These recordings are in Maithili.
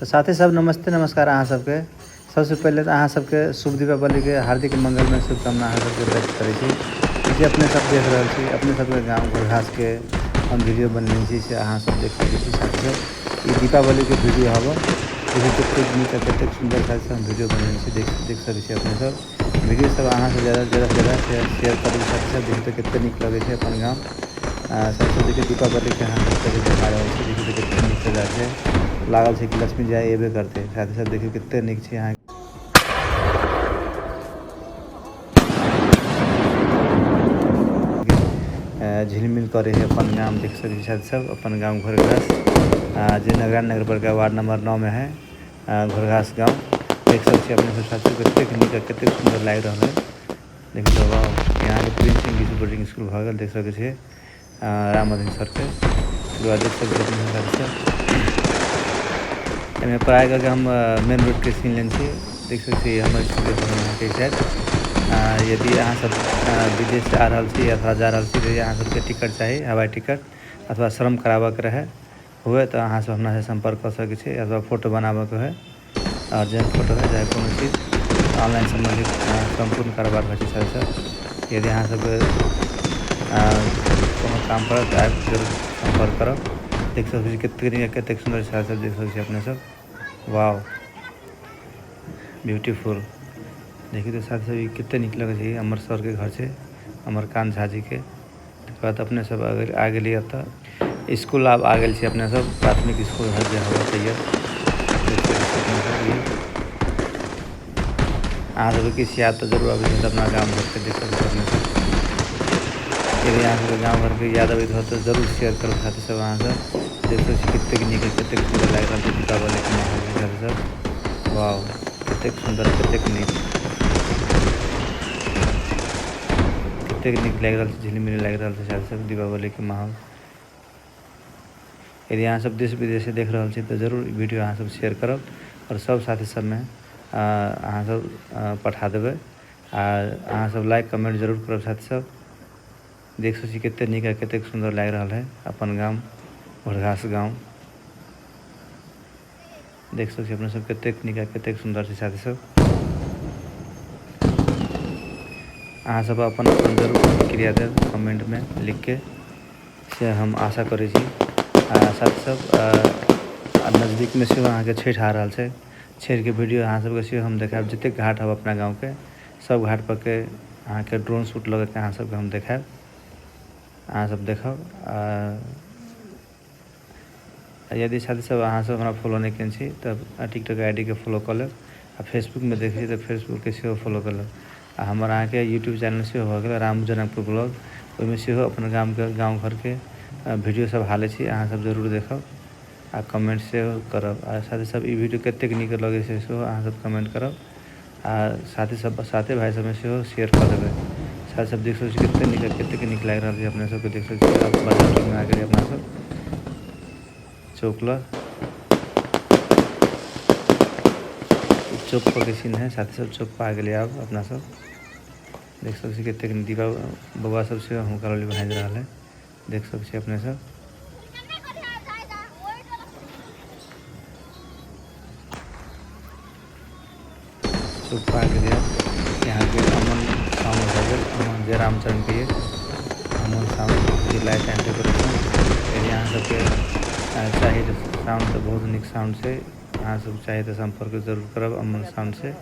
तो साथी सब नमस्ते नमस्कार अहाँ सबके। सबसे पहले तो अहाँ सबके शुभ दीपावली के हार्दिक मंगलमय शुभकामना अहाँ सबके व्यक्त करै छी। जे अपने सब देख रहल छी अपने सबके गाँव घास के हम वीडियो बनने छी से अहाँ सब देख सकै छी। साथी सब ई दीपावली के वीडियो हवा देखिए कतेक नीक कतेक सुंदर साथी सब हम वीडियो बनने छी देख सकै छी अपने सब। वीडियो सब अहाँ से ज़्यादा से ज़्यादा शेयर करू साथी सब। देखिए तो कतेक नीक लगे छै अपन गाँव। साथी सब देखिए दीपावली के अहाँ सब देखा रहल छी। देखिए तो कतेक नीक सजा छै लागल छै कि लक्ष्मी जी एबे करते। साथी सब देखिए कतेक नीक छै अहाँ झिलमिल करे है अपन गाँव देख सकै छी साथी सब। अपन गाँव घोरघास जे नगर पालिका वार्ड नंबर 9 में है घोरघास गाँव देख सकै छी अपने सब। साथी कतेक नीक कतेक सुंदर लाग रहा है। देखिए तो वाह यहाँ के प्रिंस इंग्लिश बोर्डिंग स्कूल भगल देख सकै छी राम मदन सर के देख सकै छी अपने साथी सब। पढ़ाई करके हम मेन रोड के सीन लेन छी देख सकै छी हमर स्कूल के साइड। यदि अहाँ सब विदेश से आ रहा छी अथवा जा रहा छी तो अहाँ सबके टिकट चाहिए हवाई टिकट अथवा श्रम कराबऽ के रहे हुए तो अहाँ सब हमरा से संपर्क कर सकै छी अथवा फोटो बनाबऽ के है अर्जेंट फोटो है चाहे कोनो चीज ऑनलाइन संबंधित संपूर्ण कारोबार होइ छै साथी सब। यदि अहाँ सबके कोनो काम पड़त जरूर संपर्क करब। देख सकै छी कतेक सुंदर साथी सब देख सकै छी अपने सब। वाव ब्यूटीफुल देखिए तो साथी सब कितने नीक लगे छै अमर सर के घर से अमरकांत झा जी के। बाद अपने सब आ गेलिए तो स्कूल अब आ गए अपने सब प्राथमिक स्कूल है जो हवा तैयार अहाँ सब किसी याद तो जरूर अभी अपना गाँव घर के देख सकते अपने सब। यदि अहाँ सबके गाँव घर के याद अबैत हो तो जरूर शेयर करो साथी सब। अहाँ सब देख सकै छी कतेक नीक कतेक सुंदर लाग रहल छै दीपावली के माहौल में साथी सब। वाव कतेक सुंदर कतेक नीक लाग रहल छै झिलमिल लाग रहल छै साथी सब दीपावली के माहौल। यदि अहाँ सब देश विदेश से देख रहल छी तो जरूर वीडियो अहाँ सब शेयर करब और सब साथी सब में अहाँ सब पठा देबै अहाँ सब लाइक कमेंट जरूर करब साथी सब। देख सकै छी कतेक नीक कतेक सुंदर लाग रहल है अपन गाँव घोरघास गाँव देख सकै छी अपने सब कतेक नीक कतेक सुंदर छै साथी सब। अहाँ सब अपन जरूर प्रतिक्रिया देब कमेंट में लिख के से हम आशा करै छी। साथी सब नजदीक में से अहाँ के छठ आ रहा है छठ के वीडियो अहाँ सबके से हम देखाब जतेक घाट है अपना गाँव के सब घाट पर के अहाँ के ड्रोन शूट लगे के अहाँ सबके हम देखाब अहाँ सब देखब। यदि साथी सब अहाँ सब हमरा फॉलो नहीं केने छी तब टिकटॉक आईडी के फॉलो कर लेब आ फेसबुक में देखिए तो फेसबुक के सेहो फॉलो कर लेब। हमर अहाँ के यूट्यूब चैनल से हो गया राम जनकपुर ब्लॉग ओहिमे सेहो अपन गाँव घर के वीडियो सब हाले छी अहाँ सब जरूर देखब आ कमेंट से करब। आ साथी सब ई वीडियो कतेक नीक लगे छै सेहो अहाँ सब कमेंट करब आ साथे भाई सब में सेहो शेयर कर देबै। साथी सब देख सकै छी कतेक नीक लाग रहल छै अपने सबके देख सकै छी बाजार में आ गेलिए अपना सब चौक पर के सीन है साथी सब चौक पर आ गए अब अपना सब देख सकै छी कतेक दीपा बउआ सब से हुनका भाज रहा है देख सकै छी अपने सब। चौक पर आ गए यहाँ के अमन साउंड हो गए अमन जय रामचरण के Aman sound light and decoration. यदि अहाँ सबके चाहिए तो साउंड तो बहुत नीक साउंड से अहाँ सब चाहिए तो संपर्क जरूर करब अमन साउंड से।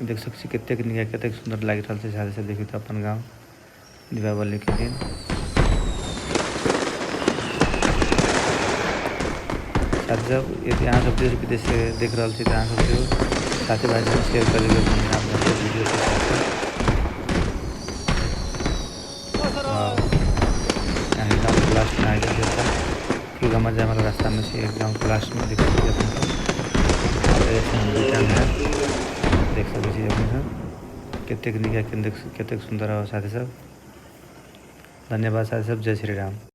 देख सकै छी कतेक नीक कतेक सुंदर लाग रहल छै साथी सब। देखिए तो अपन गाँव दीपावली के दिन साथी सब यदि अहाँ सब देश विदेश से देख रहा छी तो अहाँ सब साथी भाई सब शेयर कर वीडियो गाँव के लास्ट में आ गया फुलगमा जाए वाला रास्ता में से गाँव के लास्ट में देख सकते अपने सब देख सकै छी अपने सब कतेक नीक कतेक सुंदर है साथी सब। धन्यवाद साथी सब जय श्री राम।